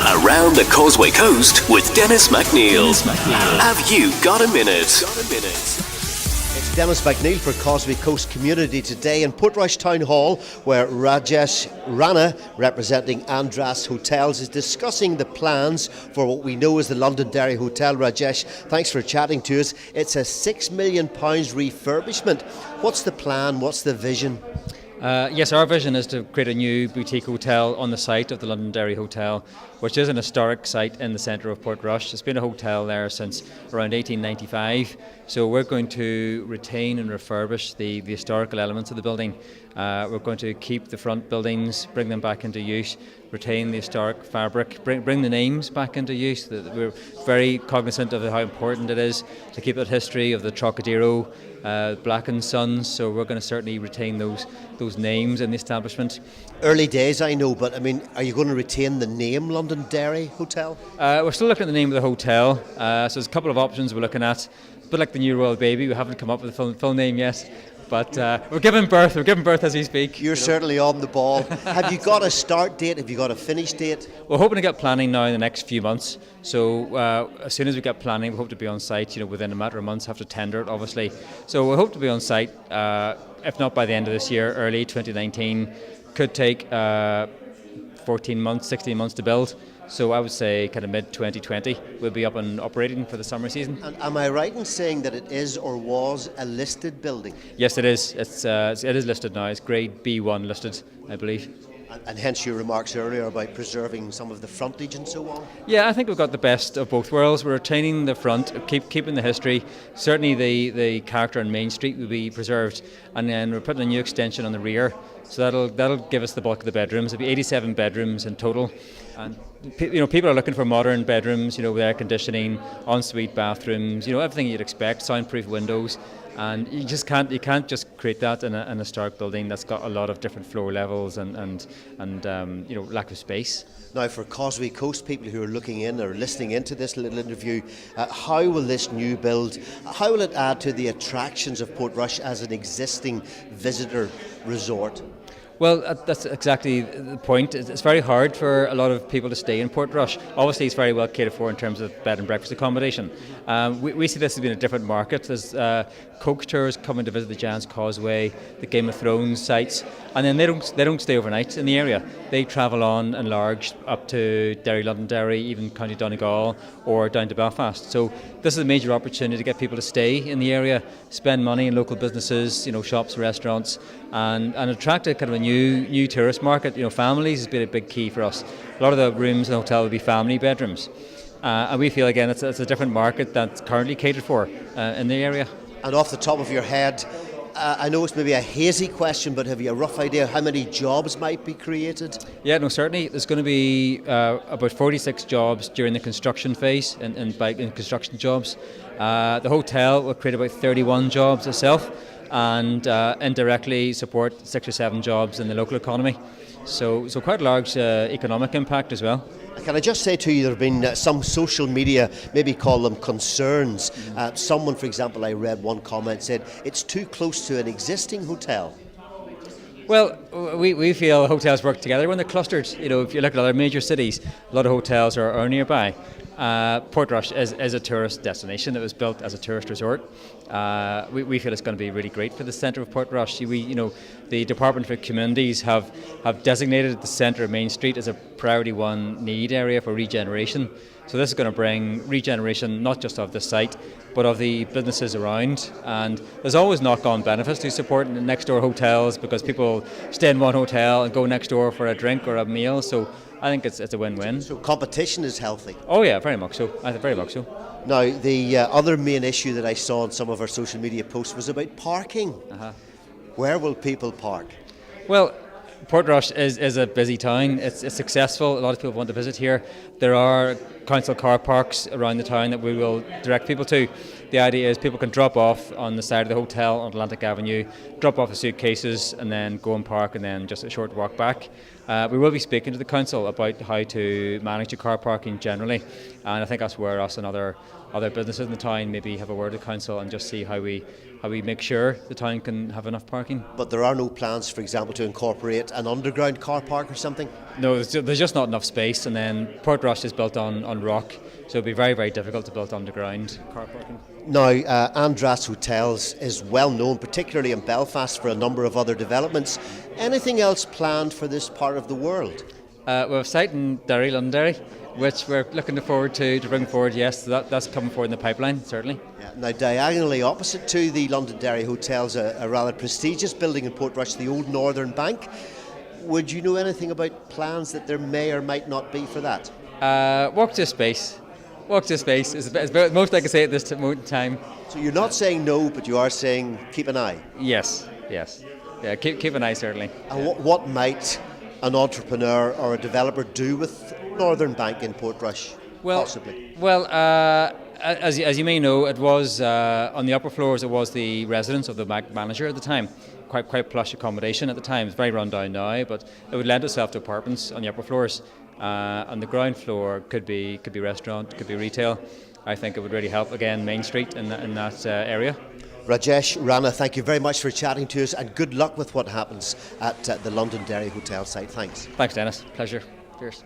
Around the Causeway Coast with Dennis McNeil. Have you got a minute? It's Dennis McNeil for Causeway Coast Community today in Portrush Town Hall, where Rajesh Rana, representing Andras Hotels, is discussing the plans for what we know as the Londonderry Hotel. Rajesh, thanks for chatting to us. It's a £6 million refurbishment. What's the plan? What's the vision? Yes, our vision is to create a new boutique hotel on the site of the Londonderry Hotel, which is an historic site in the centre of Portrush. It's been a hotel there since around 1895, so we're going to retain and refurbish the historical elements of the building. We're going to keep the front buildings, bring them back into use, retain the historic fabric, bring the names back into use. We're very cognizant of how important it is to keep that history of the Trocadero, Black and Sons, so we're going to certainly retain those names in the establishment. Early days, I know, but I mean, are you going to retain the name Londonderry Hotel? We're still looking at the name of the hotel, so there's a couple of options we're looking at. A bit like the new royal baby, we haven't come up with a full name yet. But we're giving birth as we speak. You're certainly on the ball. Have you got a start date? Have you got a finish date? We're hoping to get planning now in the next few months. So as soon as we get planning, we hope to be on site, within a matter of months, have to tender it, obviously. So we hope to be on site, if not by the end of this year, early 2019. Could take 14 months, 16 months to build. So I would say kind of mid-2020 we'll be up and operating for the summer season. And am I right in saying that it is or was a listed building? Yes, it is. It is listed now. It's grade B1 listed, I believe. And hence your remarks earlier about preserving some of the frontage and so on? Yeah, I think we've got the best of both worlds. We're retaining the front, keeping the history. Certainly the character on Main Street will be preserved. And then we're putting a new extension on the rear. So that'll give us the bulk of the bedrooms. It'll be 87 bedrooms in total. And people are looking for modern bedrooms, with air conditioning, ensuite bathrooms, everything you'd expect, soundproof windows. And you can't just create that in a historic building that's got a lot of different floor levels and lack of space. Now, for Causeway Coast people who are looking in or listening into this little interview, how will this new build, how will it add to the attractions of Portrush as an existing visitor resort? Well, that's exactly the point. It's very hard for a lot of people to stay in Portrush. Obviously, it's very well catered for in terms of bed and breakfast accommodation. We see this as being a different market. There's coach tours coming to visit the Giant's Causeway, the Game of Thrones sites, and then they don't stay overnight in the area. They travel on and large up to Derry, Londonderry, even County Donegal, or down to Belfast. So this is a major opportunity to get people to stay in the area, spend money in local businesses, shops, restaurants, and attract a kind of a new tourist market. Families has been a big key for us. A lot of the rooms in the hotel will be family bedrooms, and we feel again it's a different market that's currently catered for in the area. And off the top of your head, I know it's maybe a hazy question, but have you a rough idea how many jobs might be created? Yeah, no, certainly. There's going to be about 46 jobs during the construction phase in construction jobs. The hotel will create about 31 jobs itself, and indirectly support 6 or 7 jobs in the local economy. So quite a large economic impact as well. Can I just say to you, there have been some social media, maybe call them concerns. Someone, for example, I read one comment said, it's too close to an existing hotel. Well, we feel hotels work together when they're clustered. If you look at other major cities, a lot of hotels are nearby. Portrush is a tourist destination. It was built as a tourist resort. We feel it's going to be really great for the centre of Portrush. The Department for Communities have designated the centre of Main Street as a priority 1 need area for regeneration. So this is going to bring regeneration not just of the site, but of the businesses around. And there's always knock-on benefits to supporting next door hotels, because people stay in one hotel and go next door for a drink or a meal. So I think it's a win-win. So competition is healthy? Oh yeah, very much so. Very much so. Now, the other main issue that I saw on some of our social media posts was about parking. Where will people park? Well, Portrush is a busy town. It's successful. A lot of people want to visit here. There are council car parks around the town that we will direct people to. the idea is people can drop off on the side of the hotel on Atlantic Avenue, drop off the suitcases and then go and park and then just a short walk back. We will be speaking to the council about how to manage the car parking generally, and I think that's where us and other businesses in the town maybe have a word with the council and just see how we make sure the town can have enough parking. But there are no plans, for example, to incorporate an underground car park or something? No, there's just not enough space, and then Portrush is built on rock, so it'd be very, very difficult to build underground car parking. Now, Andras Hotels is well known, particularly in Belfast, for a number of other developments. Anything else planned for this part of the world? We have a site in Derry, Londonderry, which we're looking forward to bring forward. Yes, that's coming forward in the pipeline, certainly. Yeah, now, diagonally opposite to the Londonderry Hotel is a rather prestigious building in Portrush, the old Northern Bank. Would you know anything about plans that there may or might not be for that? Walk to space. Walk to space is about most I can say at this moment in time. So you're not saying no, but you are saying keep an eye? Yes. Yeah, keep an eye, certainly. And what might an entrepreneur or a developer do with Northern Bank in Portrush, possibly? Well, as you may know, it was on the upper floors. It was the residence of the bank manager at the time. Quite plush accommodation at the time. It's very run down now, but it would lend itself to apartments on the upper floors. On the ground floor could be restaurant, could be retail. I think it would really help, again, Main Street in that area. Rajesh, Rana, thank you very much for chatting to us, and good luck with what happens at the Londonderry Hotel site. Thanks. Thanks, Dennis. Pleasure. Cheers.